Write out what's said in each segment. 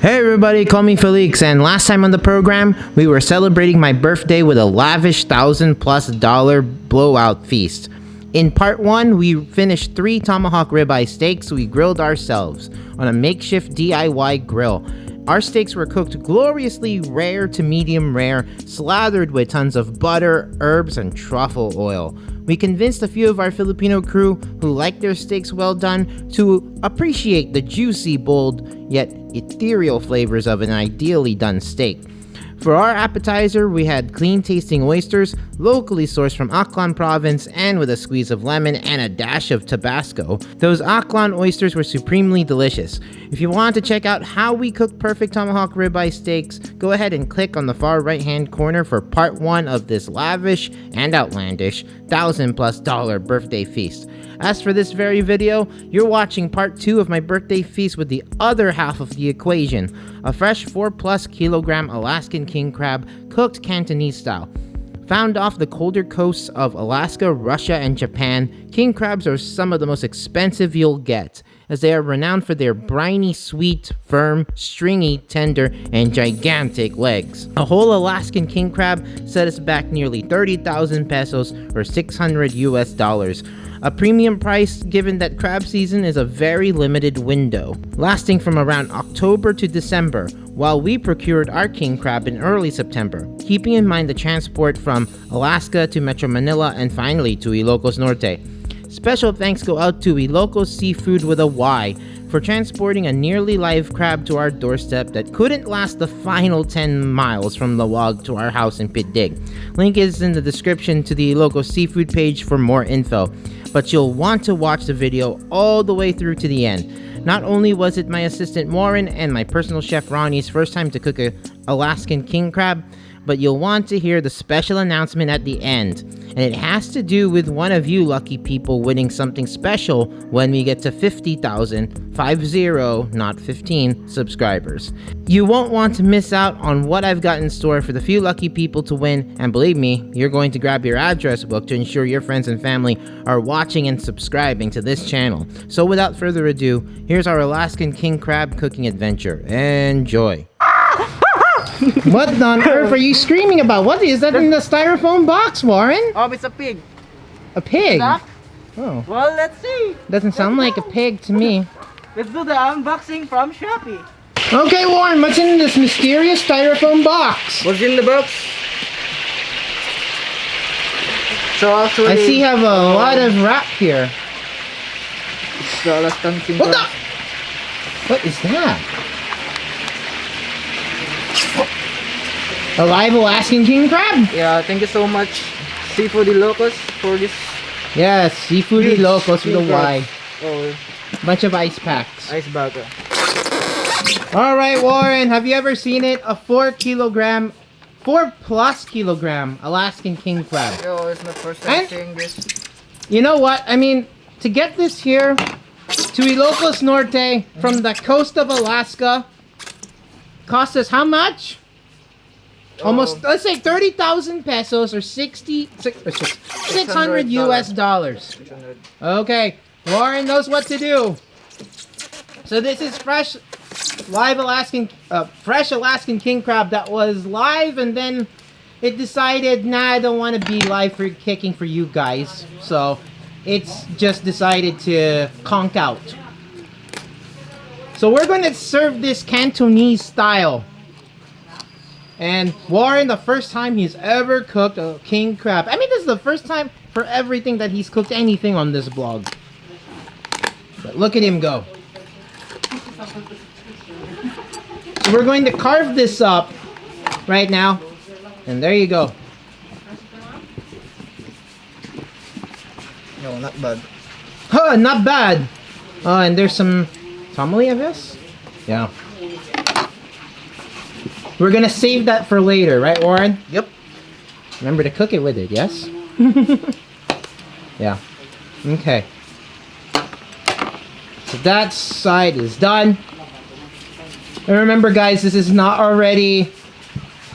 Hey everybody, call me Felix, and last time on the program, we were celebrating my birthday with a lavish $1,000+ blowout feast. In part 1, we finished 3 tomahawk ribeye steaks we grilled ourselves on a makeshift DIY grill. Our steaks were cooked gloriously rare to medium rare, slathered with tons of butter, herbs, and truffle oil. We convinced a few of our Filipino crew who like their steaks well done to appreciate the juicy, bold, yet ethereal flavors of an ideally done steak. For our appetizer, we had clean-tasting oysters, locally sourced from Aklan province and with a squeeze of lemon and a dash of Tabasco. Those Aklan oysters were supremely delicious. If you want to check out how we cook perfect tomahawk ribeye steaks, go ahead and click on the far right-hand corner for part 1 of this lavish and outlandish $1,000+ birthday feast. As for this very video, you're watching part 2 of my birthday feast with the other half of the equation, a fresh 4+ kilogram Alaskan King Crab cooked Cantonese style. Found off the colder coasts of Alaska, Russia, and Japan, king crabs are some of the most expensive you'll get, as they are renowned for their briny, sweet, firm, stringy, tender, and gigantic legs. A whole Alaskan king crab set us back nearly 30,000 pesos or $600. A premium price given that crab season is a very limited window, lasting from around October to December, while we procured our king crab in early September, keeping in mind the transport from Alaska to Metro Manila and finally to Ilocos Norte. Special thanks go out to YLOCOS Seafood with a Y for transporting a nearly live crab to our doorstep that couldn't last the final 10 miles from Lawag to our house in Pitdig. Link is in the description to the YLOCOS Seafood page for more info, but you'll want to watch the video all the way through to the end. Not only was it my assistant Warren and my personal chef Ronnie's first time to cook a Alaskan king crab, but you'll want to hear the special announcement at the end, and it has to do with one of you lucky people winning something special when we get to 50,000, 50, not 15, subscribers. You won't want to miss out on what I've got in store for the few lucky people to win, and believe me, you're going to grab your address book to ensure your friends and family are watching and subscribing to this channel. So without further ado, here's our Alaskan king crab cooking adventure. Enjoy! What on earth are you screaming about? What is that in the styrofoam box, Warren? Oh, it's a pig. A pig? Duck? Oh. Well, let's see. Doesn't sound like a pig to me. Let's do the unboxing from Shopee. Okay, Warren, what's in this mysterious styrofoam box? What's in the box? So actually, I see you have a lot of wrap here. It's the Alaskan King What Crab. the? What is that? A live Alaskan king crab? Yeah, thank you so much, Seafood YLOCOS, for this. Yes, Seafood Huge YLOCOS with a king Y. crab. Oh, Bunch of ice packs. ice butter. Alright, Warren, have you ever seen it? A 4+ kilogram Alaskan king crab. Oh, it's my first time And- seeing this. You know what? I mean, to get this here to Ilocos Norte from the coast of Alaska cost us how much? Almost, let's say 30,000 pesos or $600 US. Okay, Warren knows what to do. So this is fresh Alaskan king crab that was live, and then it decided, nah, I don't want to be live for kicking for you guys. So it's just decided to conk out. So we're going to serve this Cantonese style. And Warren, the first time he's ever cooked a king crab. I mean, this is the first time for everything that he's cooked anything on this blog. But look at him go. So we're going to carve this up right now. And there you go. No, not bad. Huh, not bad. Oh, and there's some family, I guess? Yeah. We're gonna save that for later, right, Warren? Yep. Remember to cook it with it, yes? Yeah. Okay. So that side is done. And remember, guys, this is not already...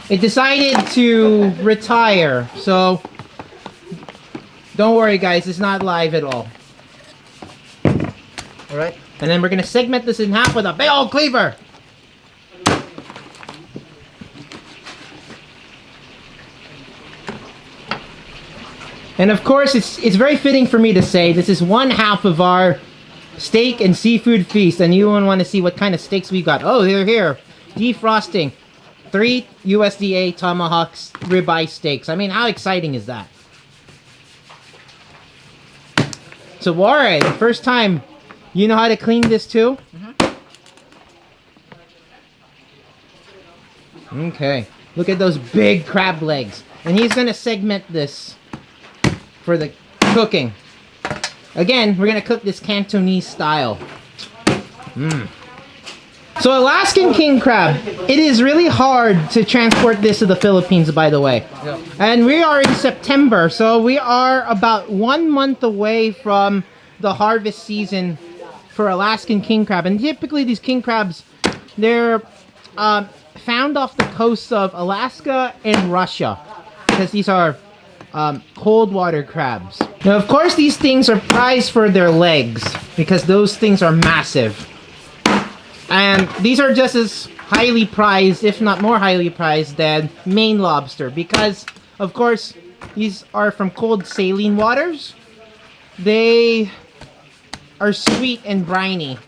It decided to retire, so... Don't worry, guys, it's not live at all. Alright. And then we're gonna segment this in half with a big old cleaver. And of course, it's very fitting for me to say this is one half of our steak and seafood feast, and you want to see what kind of steaks we got. Oh, they're here. Defrosting. 3 USDA tomahawks ribeye steaks. I mean, how exciting is that? So, Warren, first time, you know how to clean this too? Okay. Look at those big crab legs. And he's going to segment this for the cooking. Again, we're going to cook this Cantonese style. So Alaskan king crab, it is really hard to transport this to the Philippines, by the way. Yeah. And we are in September, so we are about 1 month away from the harvest season for Alaskan king crab. And typically these king crabs, they're found off the coasts of Alaska and Russia, because these are cold water crabs. Now, of course, these things are prized for their legs, because those things are massive. And these are just as highly prized, if not more highly prized, than Maine lobster, because, of course, these are from cold saline waters. They are sweet and briny.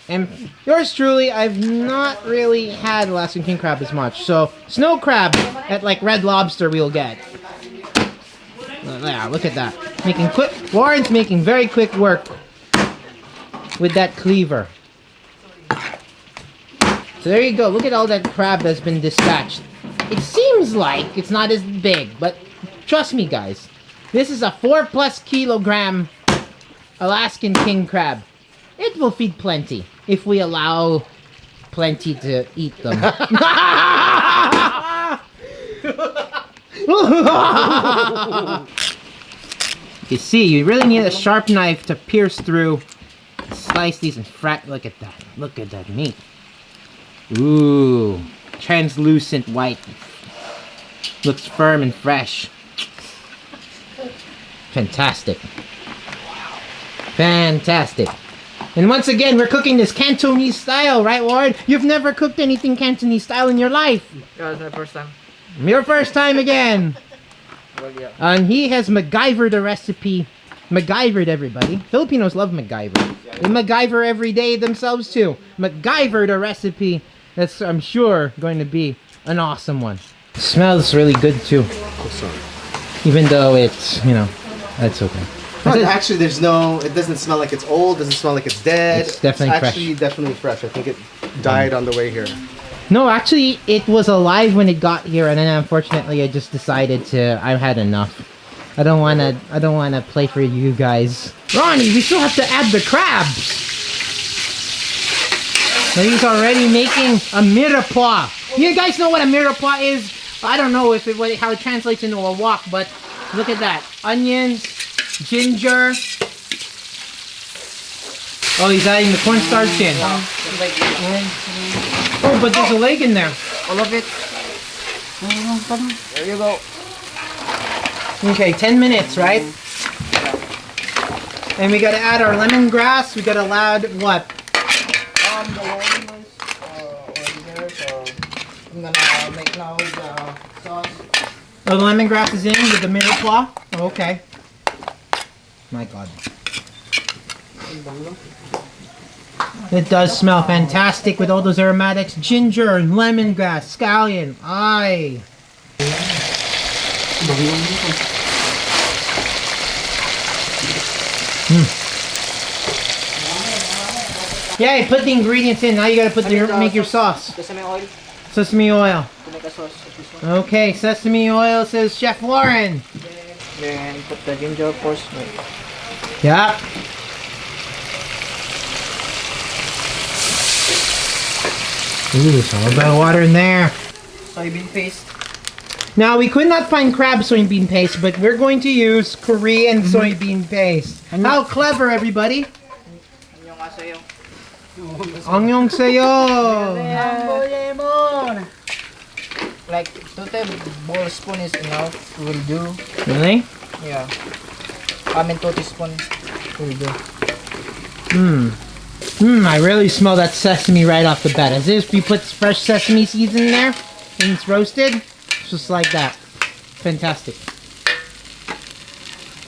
And yours truly, I've not really had Alaskan king crab as much. So, snow crab at like Red Lobster we'll get. Yeah, look at that. Making quick. Warren's making very quick work with that cleaver. So there you go. Look at all that crab that's been dispatched. It seems like it's not as big, but trust me, guys. This is a 4+ kilogram Alaskan king crab. It will feed plenty if we allow plenty to eat them. You see, you really need a sharp knife to pierce through, slice these and look at that. Look at that meat. Ooh, translucent white. Looks firm and fresh. Fantastic. Fantastic. And once again, we're cooking this Cantonese style, right, Warren? You've never cooked anything Cantonese style in your life. Yeah, it's my first time. Your first time again. Well, yeah. And he has MacGyvered a recipe. MacGyvered, everybody. Filipinos love MacGyver. They MacGyver every day themselves, too. MacGyvered a recipe that's, I'm sure, going to be an awesome one. It smells really good, too. Even though it's, you know, that's okay. No, actually, there's no. It doesn't smell like it's old. Doesn't smell like it's dead. It's definitely fresh. Actually, definitely fresh. I think it died on the way here. No, actually, it was alive when it got here, and then unfortunately, I just decided to. I had enough. I don't wanna play for you guys. Ronnie, we still have to add the crabs. So he's already making a mirepoix. You guys know what a mirepoix is? I don't know if how it translates into a wok, but look at that. Onions, ginger. Oh, he's adding the cornstarch in. Oh, but there's a leg in there. All of it. There you go. Okay, 10 minutes, right? And we gotta add our lemongrass. We gotta add what? The lemon oyster, so I'm gonna make now the sauce. Oh, the lemongrass is in with the mirepoix? Oh, okay. My God. It does smell fantastic with all those aromatics. Ginger and lemongrass, scallion. Aye. Yeah, you put the ingredients in. Now you gotta make your sauce. Sesame oil Sesame oil. to make a sauce. Okay, sesame oil, says Chef Warren. Then put the ginger, of course. Yeah. Ooh, there's a little bit of water in there. Soybean paste. Now, we could not find crab soybean paste, but we're going to use Korean soybean paste. How clever, everybody. Annyeonghaseyo. Annyeonghaseyo. Lemon. Like 2 tablespoons is enough. Will do. Really? Yeah. I mean 2 teaspoons will do. I really smell that sesame right off the bat. As if you put fresh sesame seeds in there and it's roasted, just like that. fantastic.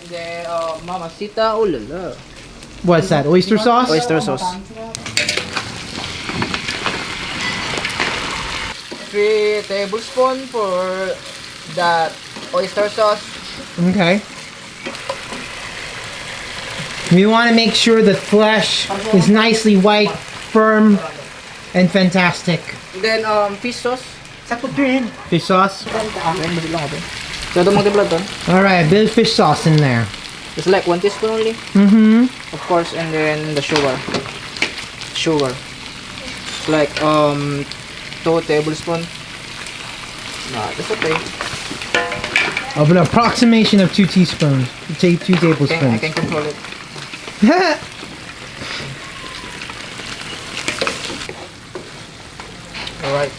And then, mamacita, oh la la. What's that? Oyster sauce? Oyster sauce. 3 tablespoons for that oyster sauce. Okay. We want to make sure the flesh is nicely white, firm, and fantastic. Then, fish sauce. Fish sauce. So, ito mga doon. Alright, a bit of fish sauce in there. It's like 1 teaspoon only. Mm-hmm. Of course, and then the sugar. It's like 2 tablespoons. Nah, that's okay. Of an approximation of 2 teaspoons. 2 I tablespoons. can control it. Alright.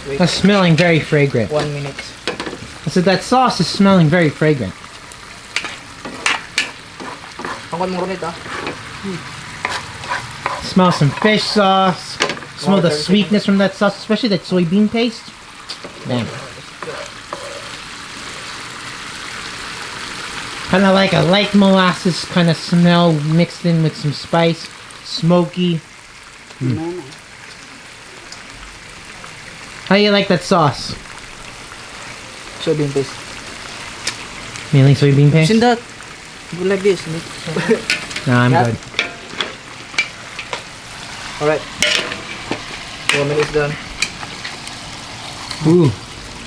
Wait, That's smelling very fragrant. 1 minute. I said that sauce is smelling very fragrant. Pangkon mo rin ito. Smell some fish sauce. Smell the sweetness from that sauce, especially that soybean paste. Damn. Kind of like a light molasses kind of smell mixed in with some spice. Smoky. How you like that sauce? Soybean paste. Mainly soybean paste? Isn't that? Go like this. No, I'm Yeah. good. Alright. 4 minutes done. Ooh.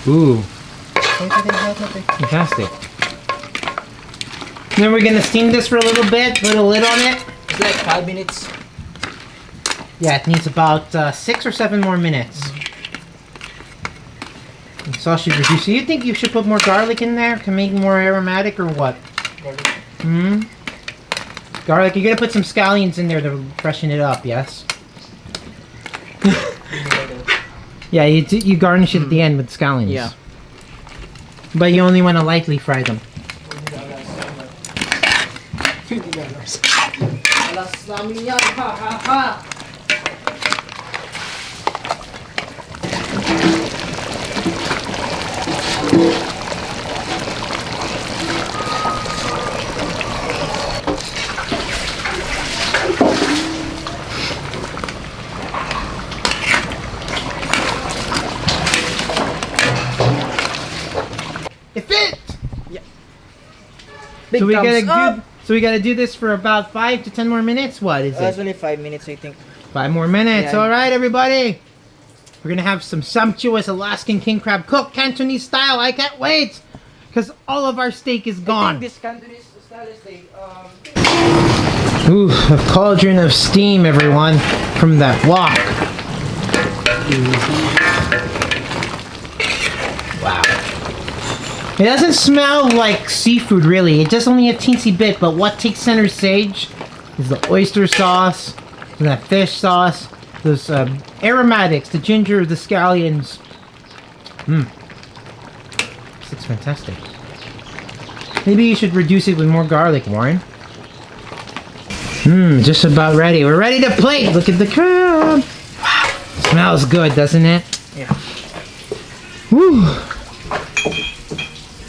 Ooh. Fantastic. Then we're gonna steam this for a little bit, put a lid on it. It's like 5 minutes. Yeah, it needs about 6 or 7 more minutes. The sauce should reduce. So you think you should put more garlic in there to make it more aromatic or what? Hmm? Garlic, you're gonna put some scallions in there to freshen it up, yes? Yeah, you garnish it at the end with scallions. Yeah. But you only want to lightly fry them. Alas namin yan. Ha ha ha. It fit! Big So we thumbs up. gotta do this for about 5 to 10 more minutes. What is It's it? only 5 minutes, I think. 5 more minutes. Yeah. All right, everybody. We're gonna have some sumptuous Alaskan king crab cooked Cantonese style. I can't wait, cause all of our steak is I gone. think this Cantonese style is like, Ooh, a cauldron of steam, everyone, from that wok. Wow. It doesn't smell like seafood, really. It's just only a teensy bit, but what takes center stage is the oyster sauce, and that fish sauce, those aromatics, the ginger, the scallions. This looks fantastic. Maybe you should reduce it with more garlic, Warren. Just about ready. We're ready to plate. Look at the crab. Wow. Smells good, doesn't it? yeah. Woo.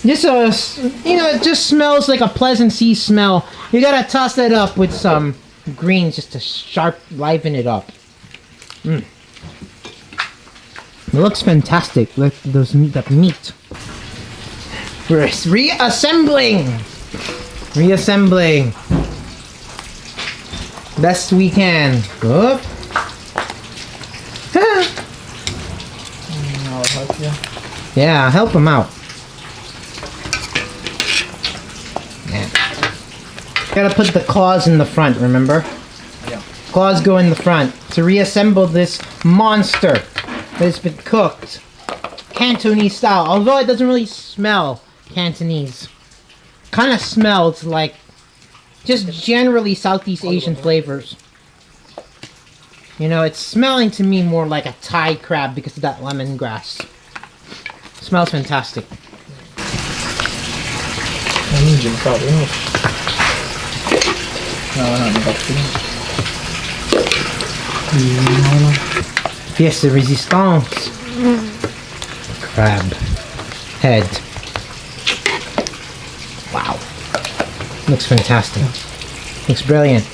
Just it just smells like a pleasant sea smell. You gotta toss that up with some greens just to liven it up. It looks fantastic. Look at that meat. We're reassembling. Best we can. Up. I'll help you. Yeah, help him out. Yeah. Gotta put the claws in the front, remember? Yeah. Claws go in the front to reassemble this monster that has been cooked Cantonese style. Although it doesn't really smell Cantonese. Kind of smells like just generally Southeast Asian flavors. You know, it's smelling to me more like a Thai crab because of that lemongrass. Smells fantastic. Pièce de résistance. Crab. head. Wow. Looks fantastic. Looks brilliant.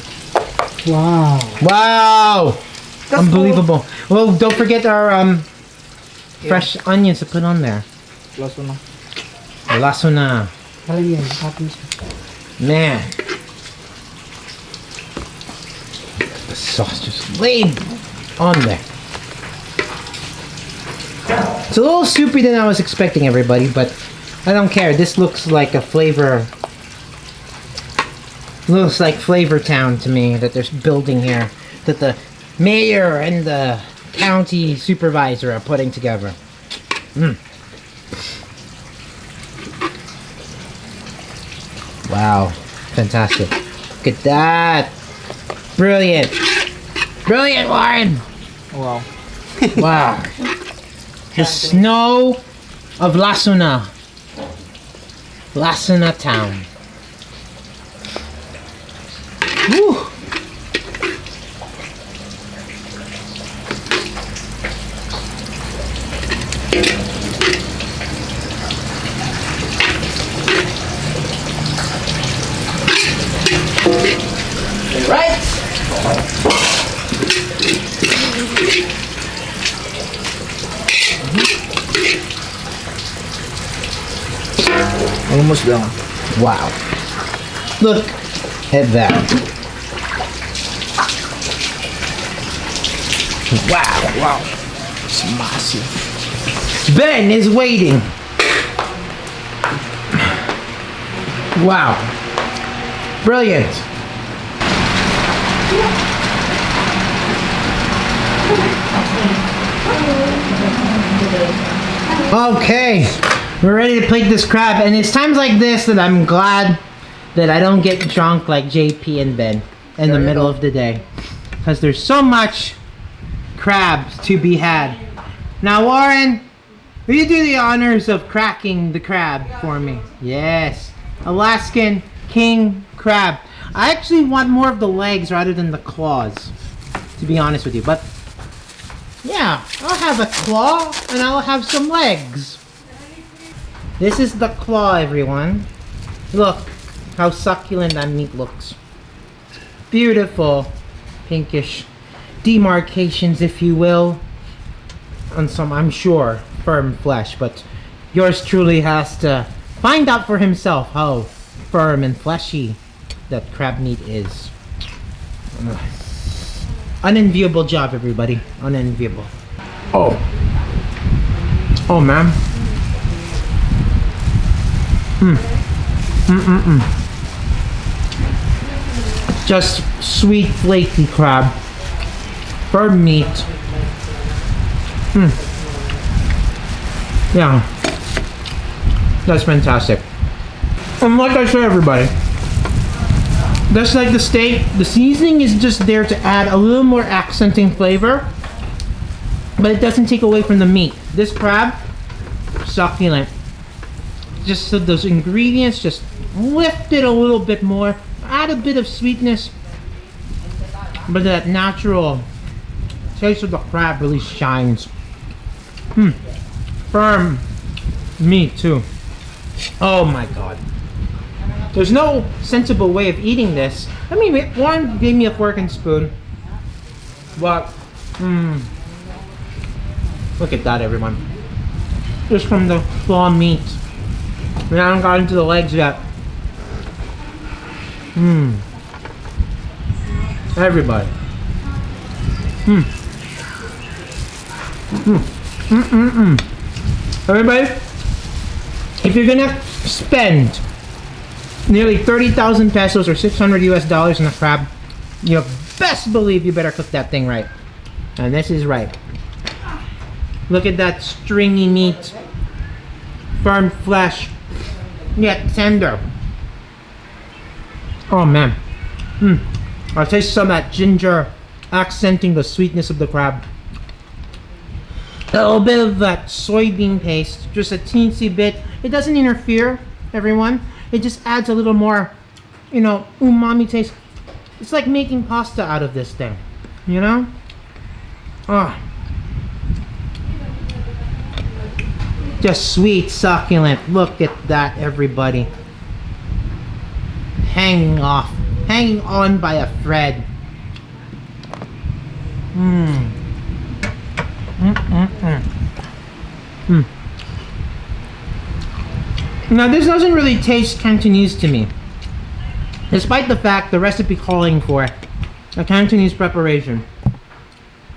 Wow. Wow! That's Unbelievable. Well, don't forget our fresh onions to put on there. Laso na. Laso na. Halin yan. Happy. Man. The sauce just laid on there. It's a little soupy than I was expecting, everybody, but I don't care. This looks like a flavor. Looks like Flavor Town to me that they're building here. That the mayor and the county supervisor are putting together. Wow. Fantastic. Look at that. Brilliant. Brilliant, Warren. Wow. Wow. The snow of Lasuna. Lasuna town. Woo. Right. Almost done. Wow. Look at that. Wow. Wow. It's massive. Ben is waiting. Wow. Brilliant. Okay. We're ready to plate this crab, and it's times like this that I'm glad that I don't get drunk like JP and Ben in the middle of the day, because there's so much crabs to be had. Now, Warren, will you do the honors of cracking the crab for me? Yes. Alaskan King Crab. I actually want more of the legs rather than the claws, to be honest with you. But, yeah, I'll have a claw and I'll have some legs. This is the claw, everyone. Look how succulent that meat looks. Beautiful pinkish demarcations, if you will, on some, I'm sure, firm flesh. But yours truly has to find out for himself how firm and fleshy that crab meat is. Unenviable job, everybody. Unenviable. Oh. Oh, man. Just sweet, flaky crab. Firm meat. Yeah. That's fantastic. And like I said, everybody, just like the steak, the seasoning is just there to add a little more accenting flavor, but it doesn't take away from the meat. This crab, succulent. Just so those ingredients just lift it a little bit more, add a bit of sweetness, but that natural taste of the crab really shines. Firm meat too. Oh my god. There's no sensible way of eating this. I mean, Warren gave me a fork and spoon, but look at that, everyone. Just from the claw meat. We haven't got into the legs yet. Everybody. Everybody, if you're gonna spend nearly 30,000 pesos or 600 US dollars on a crab, you best believe you better cook that thing right. And this is right. Look at that stringy meat. Firm flesh. Yet tender. Oh man. I taste some of that ginger accenting the sweetness of the crab. A little bit of that soybean paste, just a teensy bit. It doesn't interfere, everyone. It just adds a little more, you know, umami taste. It's like making pasta out of this thing, you know? Oh. Just sweet, succulent. Look at that, everybody. Hanging on by a thread. Mmm. Now this doesn't really taste Cantonese to me, despite the fact the recipe calling for a Cantonese preparation.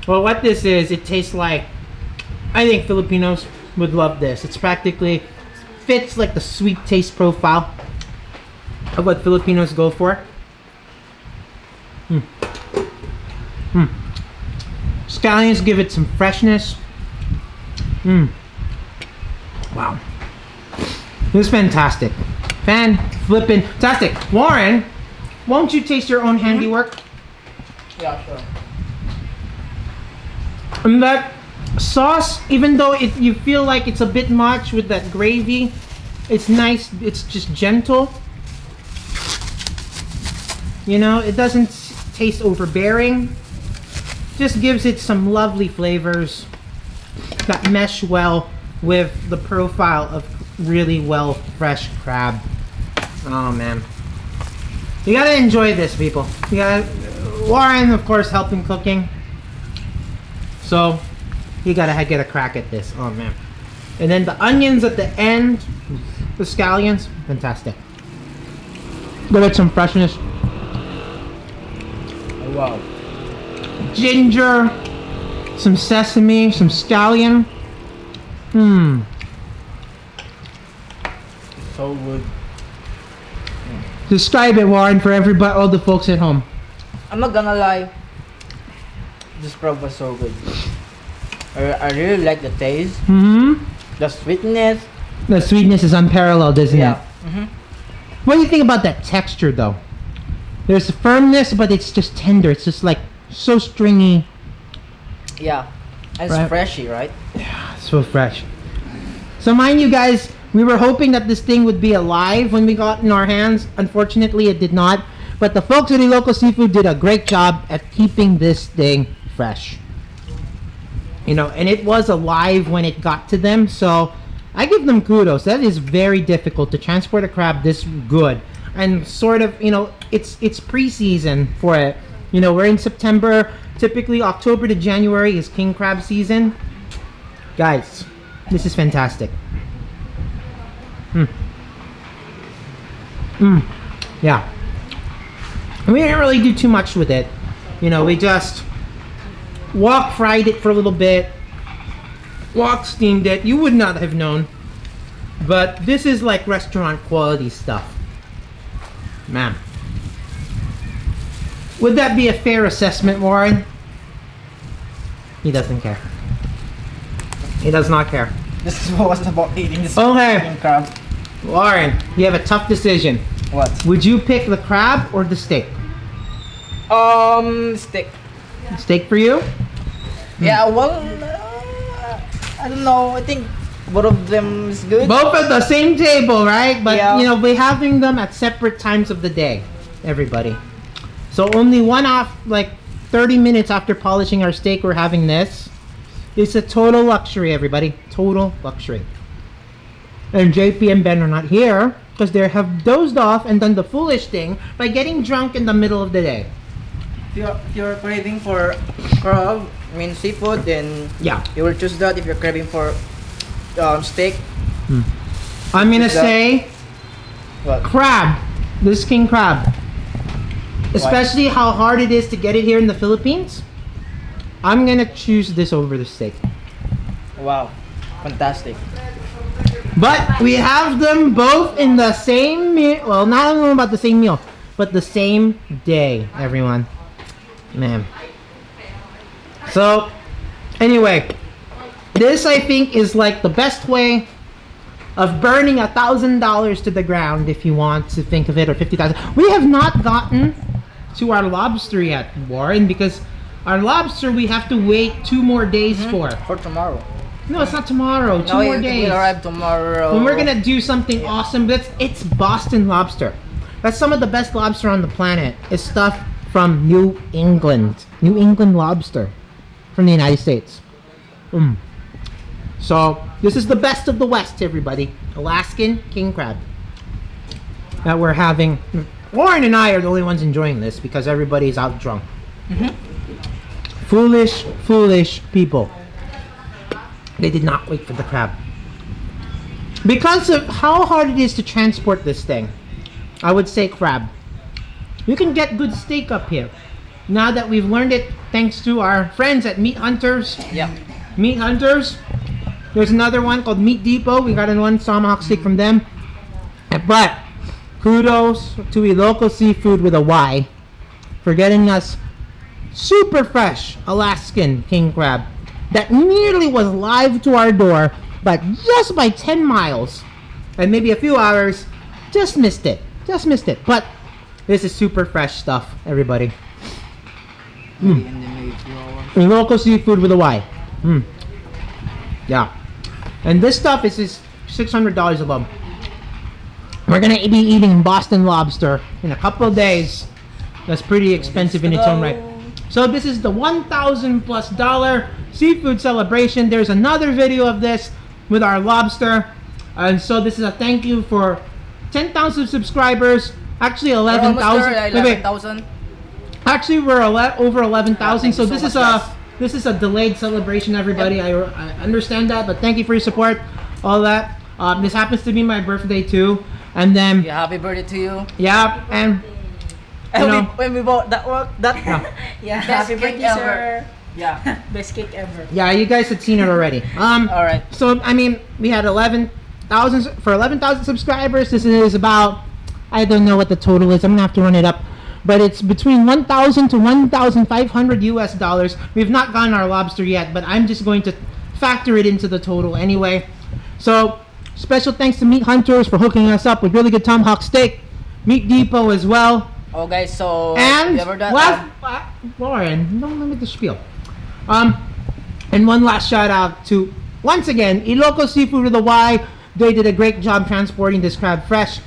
Well, what this is, it tastes like, I think Filipinos would love this. It's practically fits like the sweet taste profile of what Filipinos go for. Scallions give it some freshness. Wow. This is fantastic. Fan-flippin'-tastic. Warren, won't you taste your own handiwork? Yeah, sure. And that sauce, even though you feel like it's a bit much with that gravy, it's nice, it's just gentle. You know, it doesn't taste overbearing. Just gives it some lovely flavors that mesh well with the profile of really well fresh crab. Oh man, you gotta enjoy this, people. You gotta, Warren of course helping cooking, so you gotta get a crack at this. Oh man. And then the onions at the end, the scallions, fantastic. Give it some freshness. Oh, wow. Ginger, some sesame, some scallion. So good. Describe it, Warren, for everybody, all the folks at home. I'm not gonna lie. This crab was so good. I really like the taste. The sweetness. The sweetness is unparalleled, isn't it? Mm-hmm. What do you think about that texture, though? There's a firmness, but it's just tender. It's just like so stringy. Yeah. And it's Right. freshy, right? Yeah, so fresh. So mind you guys, we were hoping that this thing would be alive when we got in our hands. Unfortunately, it did not. But the folks at Ilocos Seafood did a great job at keeping this thing fresh. You know, and it was alive when it got to them. So I give them kudos. That is very difficult to transport a crab this good. And sort of, you know, it's pre-season for it. You know, we're in September. Typically, October to January is king crab season. Guys, this is fantastic. Yeah. And we didn't really do too much with it. You know, we just fried it for a little bit. Steamed it. You would not have known. But this is like restaurant quality stuff. Man. Would that be a fair assessment, Warren? He doesn't care. He does not care. This is what was about eating this Okay. king crab. Warren, you have a tough decision. What? Would you pick the crab or the steak? Steak. Steak for you? Yeah, well, I don't know. I think both of them is good. Both at the same table, right? But, Yeah. you know, we're having them at separate times of the day, everybody. So only one off, like 30 minutes after polishing our steak, we're having this. It's a total luxury, everybody. Total luxury. And JP and Ben are not here because they have dozed off and done the foolish thing by getting drunk in the middle of the day. If you're craving for crab, I mean seafood, then Yeah. you will choose that. If you're craving for steak, I'm gonna Is that- say what? crab. This king crab. Especially how hard it is to get it here in the Philippines. I'm gonna choose this over the steak. Wow, fantastic. But we have them both in the same meal. Well, not only about the same meal, but the same day, everyone. Man. So, anyway, this I think is like the best way of burning $1,000 to the ground, if you want to think of it, or 50,000. We have not gotten to our lobster yet, Warren, because our lobster we have to wait 2 more days for. For tomorrow. No, it's not tomorrow. 2 No, more it days. will arrive tomorrow. When we're gonna do something awesome, but it's Boston lobster. That's some of the best lobster on the planet. It's stuff from New England. New England lobster from the United States. So this is the best of the West, everybody. Alaskan King Crab that we're having. Warren and I are the only ones enjoying this because everybody's out drunk. Foolish, foolish people. They did not wait for the crab. Because of how hard it is to transport this thing, I would say crab. You can get good steak up here. Now that we've learned it, thanks to our friends at Meat Hunters. Yeah. Meat Hunters. There's another one called Meat Depot. We got one tomahawk steak from them. But kudos to Ilocos Seafood with a Y for getting us super fresh Alaskan king crab that nearly was live to our door, but just by 10 miles and maybe a few hours, just missed it. Just missed it. But this is super fresh stuff, everybody. Ilocos Seafood with a Y. Yeah. And this stuff is just $600 a lump. We're gonna be eating Boston lobster in a couple of days. That's pretty expensive in its own right. So this is the $1,000+ seafood celebration. There's another video of this with our lobster. And so this is a thank you for 10,000 subscribers. Actually 11,000. 11,000. Actually we're over 11,000. So this is a delayed celebration, everybody. Yep. I understand that, but thank you for your support. All that. This happens to be my birthday too. And then Yeah, happy birthday to you. yeah, and you know, when we bought that Yeah, Best happy cake birthday, ever. sir. Yeah. Best cake ever. yeah, you guys had seen it already. Alright. So I mean, we had 11,000 for 11,000 subscribers. This is about, I don't know what the total is. I'm gonna have to run it up, but it's between 1,000 to 1,500 US dollars. We've not gotten our lobster yet, but I'm just going to factor it into the total anyway. So special thanks to Meat Hunters for hooking us up with really good tomahawk steak. Meat Depot as well. Oh guys, so And remember that, Lauren, don't limit the spiel. And one last shout out to, once again, Ilocos Seafood with a Y. They did a great job transporting this crab fresh.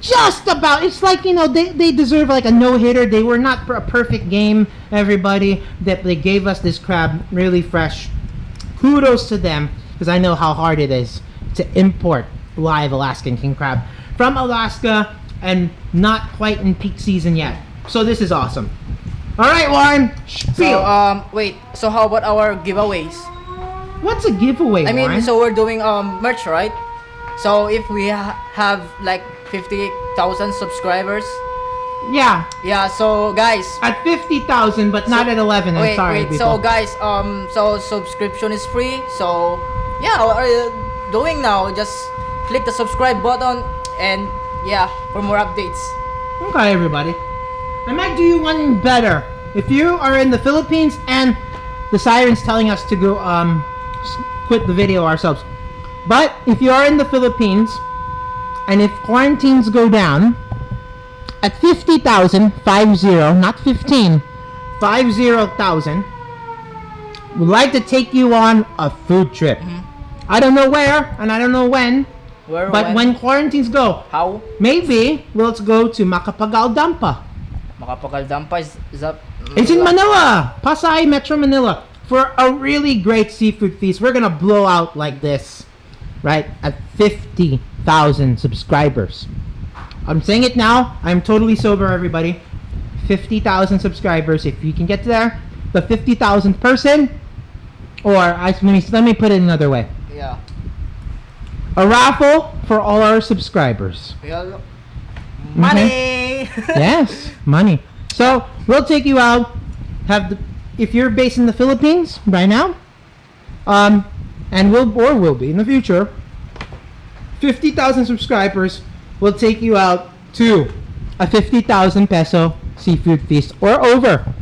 Just about, it's like, you know, they deserve like a no-hitter. They were not a perfect game, everybody, that they gave us this crab really fresh. Kudos to them, because I know how hard it is to import live Alaskan king crab from Alaska and not quite in peak season yet. So this is awesome. All right, Warren, spiel. So wait, so how about our giveaways? What's a giveaway, I mean, Warren? so we're doing merch, right? So if we have like 50,000 subscribers, yeah, so guys, at 50,000, but not at 11. I'm sorry, wait, people. so guys, so subscription is free. So yeah, what are you doing now? Just click the subscribe button and yeah, for more updates. Okay, everybody. I might do you one better. If you are in the Philippines and the siren's telling us to go quit the video ourselves. But if you are in the Philippines and if quarantines go down at 50,000, 50, not 15, 50,000, we'd like to take you on a food trip. I don't know where and I don't know when. Where, But when quarantines go, how? maybe let's go to Macapagal Dampa. Macapagal Dampa is that? It's in Manila, Pasay, Metro Manila, for a really great seafood feast. We're gonna blow out like this, right? At 50,000 subscribers. I'm saying it now. I'm totally sober, everybody. 50,000 subscribers. If you can get there, the 50,000th person, or let me put it another way. Yeah. A raffle for all our subscribers. Yeah. Money. Yes, money. So we'll take you out. If you're based in the Philippines right now, and will be in the future, 50,000 subscribers will take you out to a 50,000 peso seafood feast or over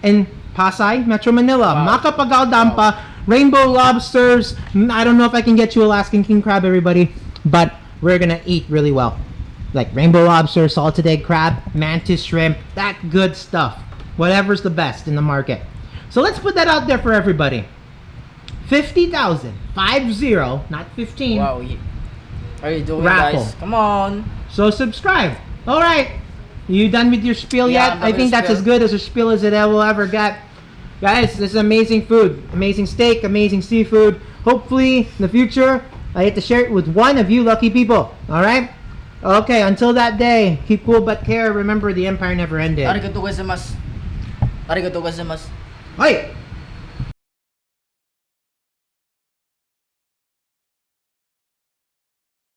in Pasay, Metro Manila. Wow. Macapagal Dampa, rainbow lobsters. I don't know if I can get you Alaskan king crab, everybody, but we're gonna eat really well. Like rainbow lobster, salted egg crab, mantis shrimp, that good stuff. Whatever's the best in the market. So let's put that out there for everybody. 50,000, 50, not 15. Wow. Are you doing, Raffle. guys? Come on. So subscribe. All right. You done with your spiel Yeah, yet? I'm done I with think the that's spiel. as good as a spiel as it will ever get. Guys, this is amazing food. Amazing steak, amazing seafood. Hopefully, in the future, I get to share it with one of you lucky people. Alright? Okay, until that day, keep cool but care. Remember, the empire never ended. Arigatou gozaimasu. Arigatou gozaimasu. Hey!